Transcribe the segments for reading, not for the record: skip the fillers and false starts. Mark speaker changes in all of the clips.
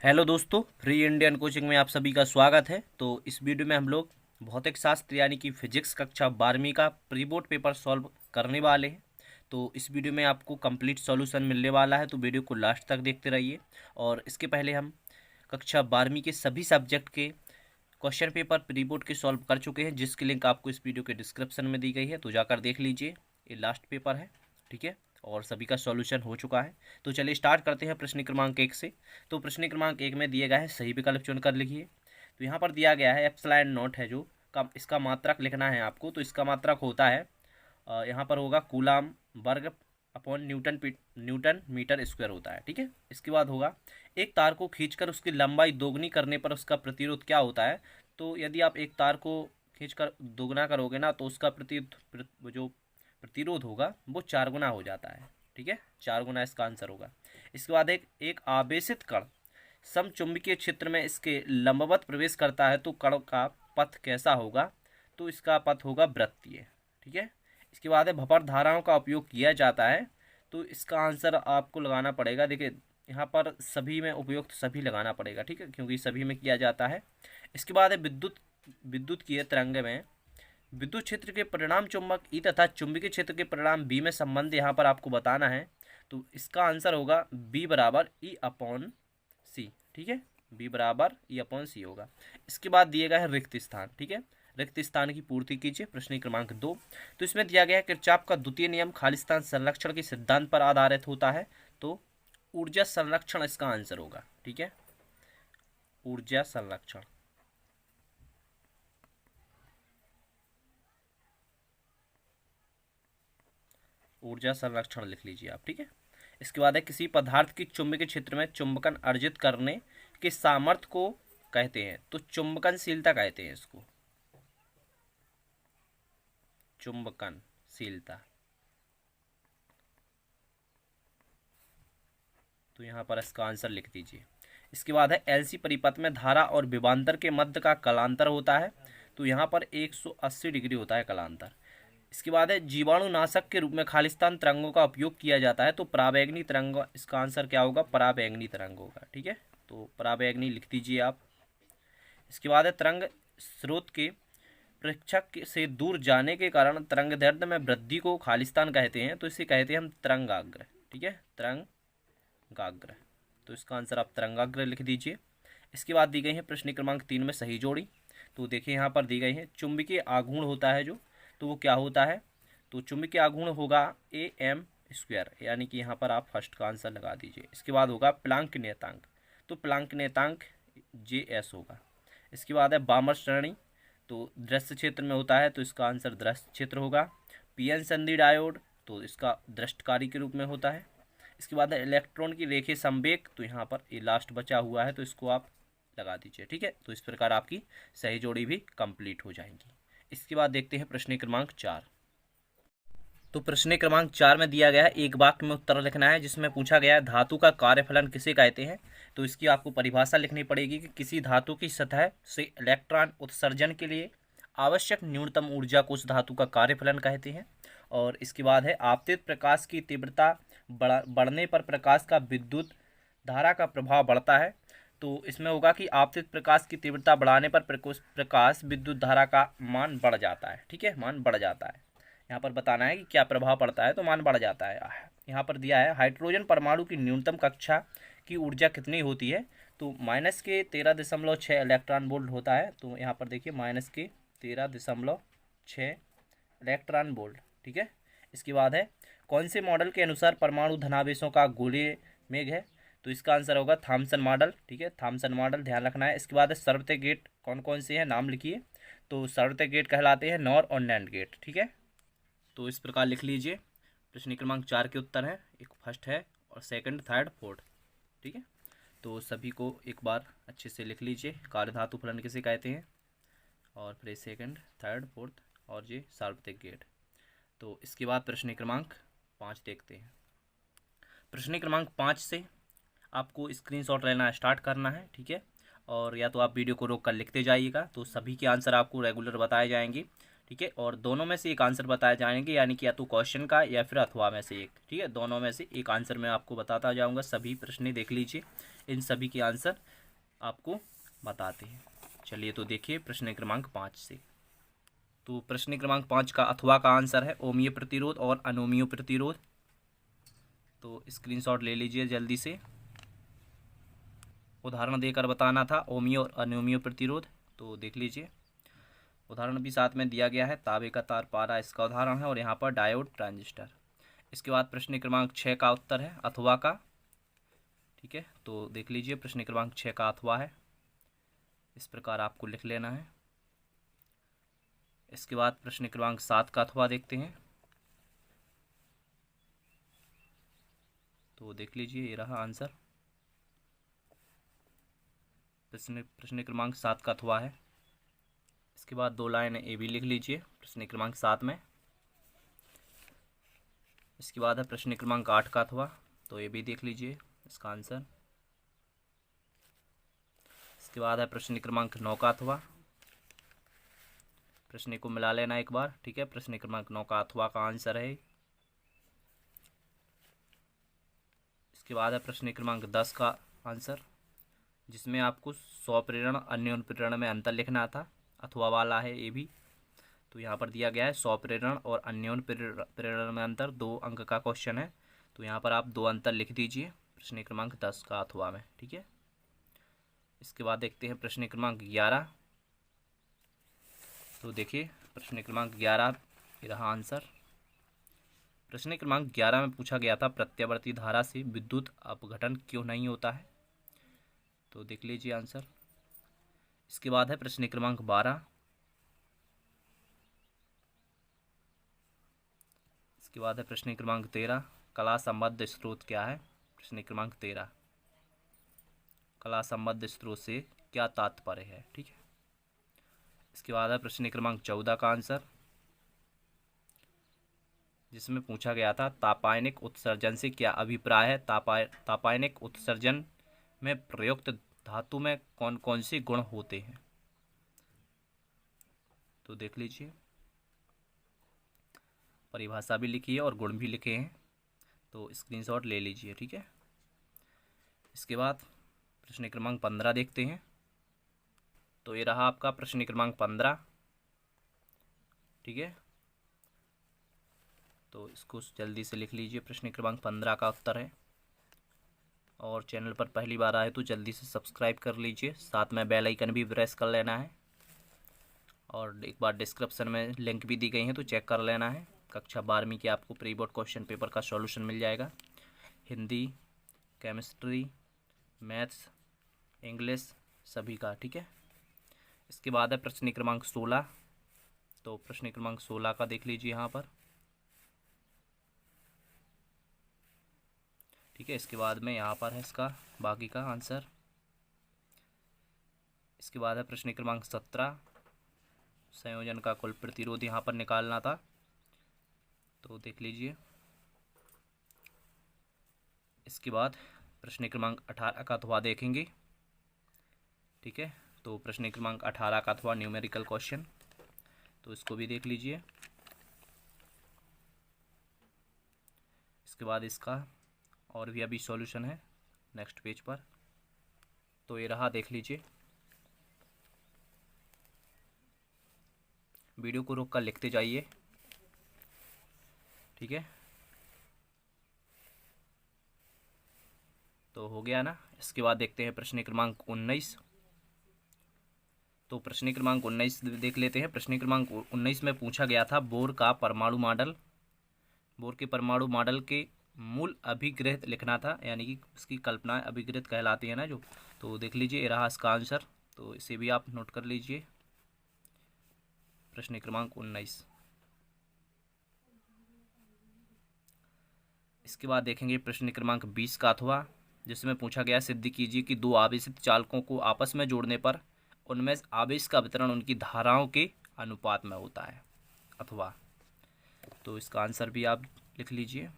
Speaker 1: Hello दोस्तों, free Indian coaching में आप सभी का स्वागत है। तो इस वीडियो में हम लोग भौतिक शास्त्र यानी कि फिजिक्स कक्षा 12वीं का प्री बोर्ड पेपर सॉल्व करने वाले हैं। तो इस वीडियो में आपको कंप्लीट सॉल्यूशन मिलने वाला है, तो वीडियो को लास्ट तक देखते रहिए। और इसके पहले हम कक्षा 12वीं के सभी सब्जेक्ट के क्वेश्चन पेपर प्री बोर्ड के सॉल्व कर चुके हैं, जिसकी लिंक आपको इस वीडियो के डिस्क्रिप्शन में दी गई है, तो जाकर देख लीजिए। ये लास्ट पेपर है, ठीक है, और सभी का सॉल्यूशन हो चुका है। तो चलिए स्टार्ट करते हैं प्रश्न क्रमांक 1 से। तो प्रश्न क्रमांक 1 में दिए गया है, सही विकल्प चुनकर लिखिए। तो यहाँ पर दिया गया है एप्सिलॉन नॉट है जो का इसका मात्रक लिखना है आपको। तो इसका मात्रक होता है यहाँ पर होगा कूलाम वर्ग अपॉन न्यूटन मीटर स्क्वायर होता है, ठीक है। इसके बाद होगा एक तार को खींचकर उसकी लंबाई दोगुनी करने पर उसका प्रतिरोध क्या होता है। तो यदि आप एक तार को खींचकर दोगुना करोगे ना, तो उसका जो प्रतिरोध होगा वो 4 गुना हो जाता है, ठीक है, 4 गुना इसका आंसर होगा। इसके बाद एक आवेशित कण समचुंबकीय क्षेत्र में इसके लंबवत प्रवेश करता है, तो कण का पथ कैसा होगा। तो इसका पथ होगा वृत्तीय, ठीक है। इसके बाद है भंवर धाराओं का उपयोग किया जाता है। तो इसका आंसर आपको लगाना पड़ेगा, देखिए यहाँ पर सभी में उपयोग सभी लगाना पड़ेगा, ठीक है, क्योंकि सभी में किया जाता है। इसके बाद है विद्युत की तरंग में विद्युत क्षेत्र के परिणाम चुंबक ई तथा चुंबकीय क्षेत्र के परिणाम बी में संबंध यहाँ पर आपको बताना है। तो इसका आंसर होगा बी बराबर ई अपॉन सी, ठीक है, बी बराबर ई अपॉन सी होगा। इसके बाद दिए गए है रिक्त स्थान, ठीक है, रिक्त स्थान की पूर्ति कीजिए। प्रश्न क्रमांक 2। तो इसमें दिया गया है किरचॉफ का द्वितीय नियम खालिस्तान संरक्षण के सिद्धांत पर आधारित होता है। तो ऊर्जा संरक्षण इसका आंसर होगा, ठीक है, ऊर्जा संरक्षण। ऊर्जा संरक्षण लिख लीजिए आप, ठीक है। इसके बाद है किसी पदार्थ की चुंबकीय क्षेत्र में चुंबकन अर्जित करने के सामर्थ्य को कहते हैं। तो चुंबकनशीलता कहते हैं इसको, चुंबकनशीलता। तो यहाँ पर इसका आंसर लिख दीजिए। इसके बाद है एलसी परिपथ में धारा और विभवांतर के मध्य का कलांतर होता है। तो यहाँ पर 180 डिग्री होता है कलांतर। इसके बाद है जीवाणुनाशक के रूप में खालिस्तान तरंगों का उपयोग किया जाता है। तो पराबैंगनी तरंग, इसका आंसर क्या होगा, पराबैंगनी तरंग होगा, ठीक है। तो पराबैंगनी लिख दीजिए आप। इसके बाद है तरंग स्रोत के प्रेक्षक से दूर जाने के कारण तरंग दैर्ध्य में वृद्धि को खालिस्तान कहते हैं। तो इसे कहते हैं हम तरंगाग्र, ठीक है, तरंगाग्र। तो इसका आंसर आप तरंगाग्र लिख दीजिए। इसके बाद दी गई है प्रश्न क्रमांक 3 में सही जोड़ी। तो देखिए यहाँ पर दी गई है चुंबकीय आघूर्ण होता है जो, तो वो क्या होता है। तो चुंबकीय आघूर्ण होगा AM², यानी कि यहाँ पर आप फर्स्ट का आंसर लगा दीजिए। इसके बाद होगा प्लांक नियतांक। तो प्लांक नियतांक JS होगा। इसके बाद है बामर श्रेणी, तो दृश्य क्षेत्र में होता है, तो इसका आंसर दृश्य क्षेत्र होगा। PN संधि डायोड, तो इसका दृष्टकारी के रूप में होता है। इसके बाद है इलेक्ट्रॉन की रेखीय संवेग, तो यहाँ पर ये लास्ट बचा हुआ है, तो इसको आप लगा दीजिए, ठीक है। तो इस प्रकार आपकी सही जोड़ी भी कंप्लीट हो जाएंगी। इसके बाद देखते हैं प्रश्न क्रमांक 4। तो प्रश्न क्रमांक 4 में दिया गया है एक वाक्य में उत्तर लिखना है, जिसमें पूछा गया है धातु का कार्यफलन किसे कहते हैं। तो इसकी आपको परिभाषा लिखनी पड़ेगी कि किसी धातु की सतह से इलेक्ट्रॉन उत्सर्जन के लिए आवश्यक न्यूनतम ऊर्जा को उस धातु का कार्यफलन कहते हैं। और इसके बाद है आपतित प्रकाश की तीव्रता बढ़ने पर प्रकाश का विद्युत धारा का प्रभाव बढ़ता है। तो इसमें होगा कि आपतित प्रकाश की तीव्रता बढ़ाने पर प्रकाश विद्युत धारा का मान बढ़ जाता है, ठीक है, मान बढ़ जाता है। यहाँ पर बताना है कि क्या प्रभाव पड़ता है, तो मान बढ़ जाता है। यहाँ पर दिया है हाइड्रोजन परमाणु की न्यूनतम कक्षा की ऊर्जा कितनी होती है। तो -13.6 इलेक्ट्रॉन वोल्ट होता है। तो यहाँ पर देखिए -13.6 इलेक्ट्रॉन वोल्ट, ठीक है। इसके बाद है कौन से मॉडल के अनुसार परमाणु धनावेशों का गोलीय मेघ है। तो इसका आंसर होगा थॉम्सन मॉडल, ठीक है, थॉम्सन मॉडल ध्यान रखना है। इसके बाद है सर्वोत्तम गेट कौन कौन से हैं, नाम लिखिए। तो सर्वोत्तम गेट कहलाते हैं नॉर और नैंड गेट, ठीक है। तो इस प्रकार लिख लीजिए। प्रश्न क्रमांक 4 के उत्तर है, एक फर्स्ट है और सेकंड, थर्ड, फोर्थ, ठीक है। तो सभी को एक बार अच्छे से लिख लीजिए, कार्य धातु फलन किसे कहते हैं, और फिर सेकंड, थर्ड, फोर्थ और ये सार्वत्रिक गेट। तो इसके बाद प्रश्न क्रमांक 5 देखते हैं। प्रश्न क्रमांक 5 से आपको स्क्रीनशॉट लेना स्टार्ट करना है, ठीक है, और या तो आप वीडियो को रोक कर लिखते जाइएगा, तो सभी के आंसर आपको रेगुलर बताए जाएंगे। ठीक है, और दोनों में से एक आंसर बताए जाएंगे, यानी कि या तो क्वेश्चन का या फिर अथवा में से एक। ठीक है, दोनों में से एक आंसर मैं आपको बताता जाऊंगा। सभी प्रश्न देख लीजिए, इन सभी के आंसर आपको बताते हैं। चलिए तो देखिए प्रश्न क्रमांक 5 से। तो प्रश्न क्रमांक 5 का अथवा का आंसर है ओमीय प्रतिरोध और अनोमीय प्रतिरोध। तो स्क्रीनशॉट ले लीजिए जल्दी से। उदाहरण देकर बताना था ओमीय और अनोमीय प्रतिरोध, तो देख लीजिए। उदाहरण भी साथ में दिया गया है, तांबे का तार पारा इसका उदाहरण है, और यहाँ पर डायोड ट्रांजिस्टर। इसके बाद प्रश्न क्रमांक 6 का उत्तर है अथवा का। ठीक है, तो देख लीजिए प्रश्न क्रमांक 6 का अथवा है, इस प्रकार आपको लिख लेना है। इसके बाद प्रश्न क्रमांक 7 का अथवा देखते हैं। तो देख लीजिए, ये रहा आंसर। प्रश्न क्रमांक 7 का अथवा है। इसके बाद 2 लाइन ए भी लिख लीजिए प्रश्न क्रमांक 7 में। इसके बाद है प्रश्न क्रमांक 8 का अथवा, तो ये भी देख लीजिए इसका आंसर। इसके बाद है प्रश्न क्रमांक 9 का अथवा। प्रश्न को मिला लेना एक बार। ठीक है, प्रश्न क्रमांक 9 का अथवा का आंसर है। इसके बाद है प्रश्न क्रमांक 10 का आंसर, जिसमें आपको स्वप्रेरण अन्योन प्रेरण में अंतर लिखना था, अथवा वाला है ये भी। तो यहाँ पर दिया गया है स्वप्रेरण और अन्योन प्रेरण में अंतर, 2 अंक का क्वेश्चन है। तो यहाँ पर आप 2 अंतर लिख दीजिए प्रश्न क्रमांक 10 का अथवा में। ठीक है, इसके बाद देखते हैं प्रश्न क्रमांक 11। तो देखिए प्रश्न क्रमांक 11 रहा आंसर। प्रश्न क्रमांक 11 में पूछा गया था प्रत्यावर्ती धारा से विद्युत अपघटन क्यों नहीं होता है। तो देख लीजिए आंसर। इसके बाद है प्रश्न क्रमांक 12। इसके बाद है प्रश्न क्रमांक 13, कला संबद्ध स्रोत क्या है। प्रश्न क्रमांक 13, कला संबद्ध स्रोत से क्या तात्पर्य है। ठीक है, इसके बाद है प्रश्न क्रमांक 14 का आंसर, जिसमें पूछा गया था तापायनिक उत्सर्जन से क्या अभिप्राय है। तापायनिक उत्सर्जन में प्रयुक्त धातु में कौन कौन से गुण होते हैं। तो देख लीजिए, परिभाषा भी लिखी है और गुण भी लिखे हैं, तो स्क्रीनशॉट ले लीजिए। ठीक है, इसके बाद प्रश्न क्रमांक 15 देखते हैं। तो ये रहा आपका प्रश्न क्रमांक 15। ठीक है, तो इसको जल्दी से लिख लीजिए, प्रश्न क्रमांक 15 का उत्तर है। और चैनल पर पहली बार आए तो जल्दी से सब्सक्राइब कर लीजिए, साथ में बेल आइकन भी प्रेस कर लेना है। और एक बार डिस्क्रिप्शन में लिंक भी दी गई है, तो चेक कर लेना है। कक्षा 12वीं के आपको प्री बोर्ड क्वेश्चन पेपर का सॉल्यूशन मिल जाएगा, हिंदी, केमिस्ट्री, मैथ्स, इंग्लिश सभी का। ठीक है, इसके बाद है प्रश्न क्रमांक 16। तो प्रश्न क्रमांक 16 का देख लीजिए यहाँ पर। ठीक है, इसके बाद में यहाँ पर है इसका बाकी का आंसर। इसके बाद है प्रश्न क्रमांक 17, संयोजन का कुल प्रतिरोध यहाँ पर निकालना था, तो देख लीजिए। इसके बाद प्रश्न क्रमांक 18 का अथवा देखेंगे। ठीक है, तो प्रश्न क्रमांक 18 का अथवा न्यूमेरिकल क्वेश्चन, तो इसको भी देख लीजिए। इसके बाद इसका और भी अभी सॉल्यूशन है नेक्स्ट पेज पर, तो ये रहा, देख लीजिए। वीडियो को रोक कर लिखते जाइए। ठीक है, तो हो गया ना। इसके बाद देखते हैं प्रश्न क्रमांक 19। तो प्रश्न क्रमांक 19 देख लेते हैं। प्रश्न क्रमांक 19 में पूछा गया था बोर का परमाणु मॉडल, बोर के परमाणु मॉडल के मूल अभिग्रहित लिखना था, यानी कि उसकी कल्पनाएं अभिग्रहित कहलाती है ना जो। तो देख लीजिए, ये रहा इसका आंसर, तो इसे भी आप नोट कर लीजिए। प्रश्न क्रमांक 19। इसके बाद देखेंगे प्रश्न क्रमांक 20 का अथवा, जिसमें पूछा गया सिद्ध कीजिए कि 2 आवेशित चालकों को आपस में जोड़ने पर उनमें आवेश का वितरण उनकी धाराओं के अनुपात में होता है, अथवा। तो इसका आंसर भी आप लिख लीजिए।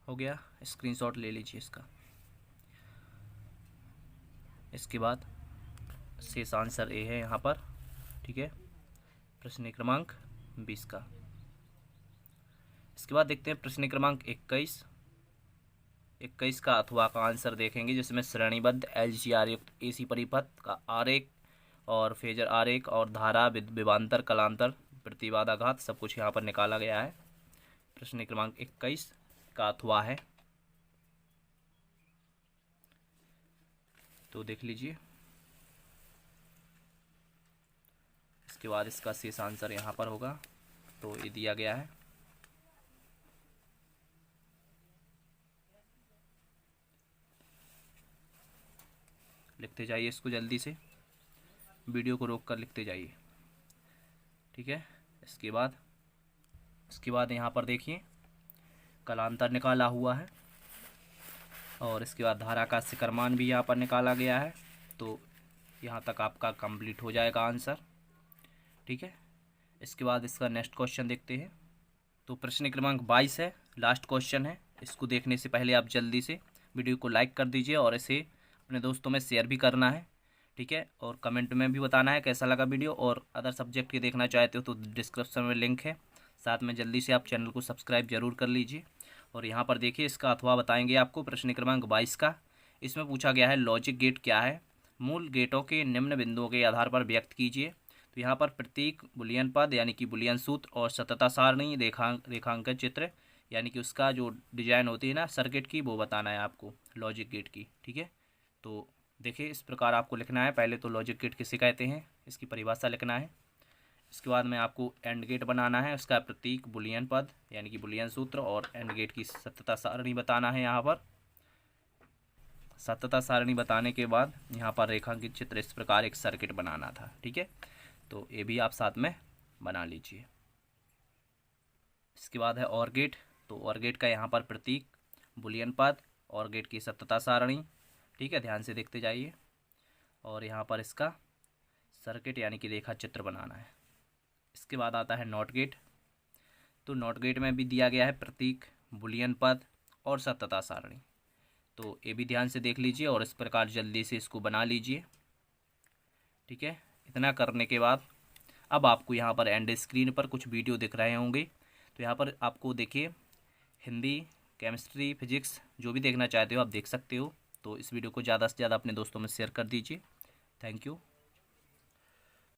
Speaker 1: हो गया, स्क्रीनशॉट ले लीजिए इसका। इसके बाद शेष आंसर ए है यहाँ पर, ठीक है, प्रश्न क्रमांक 20 का। इसके बाद देखते हैं प्रश्न क्रमांक 21 का अथवा का आंसर देखेंगे, जिसमें श्रेणीबद्ध एलजीआर युक्त एसी परिपथ का आरेख और फेजर आरेख और धारा विभवांतर कलांतर प्रतिबाधाघात सब कुछ यहाँ पर निकाला गया है। प्रश्न क्रमांक 21 का अथवा है, तो देख लीजिए। इसके बाद इसका शेष आंसर यहाँ पर होगा, तो ये दिया गया है। लिखते जाइए इसको जल्दी से, वीडियो को रोक कर लिखते जाइए, ठीक है। इसके बाद यहाँ पर देखिए कलांतर निकाला हुआ है, और इसके बाद धारा का शिखरमान भी यहाँ पर निकाला गया है। तो यहाँ तक आपका कंप्लीट हो जाएगा आंसर, ठीक है। इसके बाद इसका नेक्स्ट क्वेश्चन देखते हैं। तो प्रश्न क्रमांक 22 है, लास्ट क्वेश्चन है। इसको देखने से पहले आप जल्दी से वीडियो को लाइक कर दीजिए और इसे अपने दोस्तों में शेयर भी करना है, ठीक है। और कमेंट में भी बताना है कैसा लगा वीडियो, और अदर सब्जेक्ट के देखना चाहते हो तो डिस्क्रिप्शन में लिंक है। साथ में जल्दी से आप चैनल को सब्सक्राइब जरूर कर लीजिए। और यहाँ पर देखिए इसका अथवा बताएंगे आपको प्रश्न क्रमांक 22 का। इसमें पूछा गया है लॉजिक गेट क्या है, मूल गेटों के निम्न बिंदुओं के आधार पर व्यक्त कीजिए। तो यहाँ पर प्रतीक, बुलियन पद यानी कि बुलियन सूत्र, और सततता सारणी, रेखांकन चित्र यानी कि उसका जो डिजाइन होती है ना सर्किट की, वो बताना है आपको लॉजिक गेट की, ठीक है। तो देखिए इस प्रकार आपको लिखना है। पहले तो लॉजिक गेट किसे कहते हैं इसकी परिभाषा लिखना है। इसके बाद में आपको एंड गेट बनाना है, उसका प्रतीक, बुलियन पद यानी कि बुलियन सूत्र, और एंड गेट की सततता सारणी बताना है। यहाँ पर सततता सारणी बताने के बाद यहाँ पर रेखांकित चित्र इस प्रकार एक सर्किट बनाना था, ठीक है। तो ये भी आप साथ में बना लीजिए। इसके बाद है और गेट। तो और गेट का यहाँ पर प्रतीक, बुलियन पद, और गेट की सततता सारणी, ठीक है, ध्यान से देखते जाइए। और यहाँ पर इसका सर्किट यानी कि रेखा चित्र बनाना है। इसके बाद आता है नॉट गेट। तो नॉट गेट में भी दिया गया है प्रतीक, बुलियन पद और सततता सारणी। तो ये भी ध्यान से देख लीजिए और इस प्रकार जल्दी से इसको बना लीजिए, ठीक है। इतना करने के बाद अब आपको यहाँ पर एंड स्क्रीन पर कुछ वीडियो दिख रहे होंगे। तो यहाँ पर आपको देखिए हिंदी, केमिस्ट्री, फिजिक्स जो भी देखना चाहते हो आप देख सकते हो। तो इस वीडियो को ज़्यादा से ज़्यादा अपने दोस्तों में शेयर कर दीजिए। Thank you.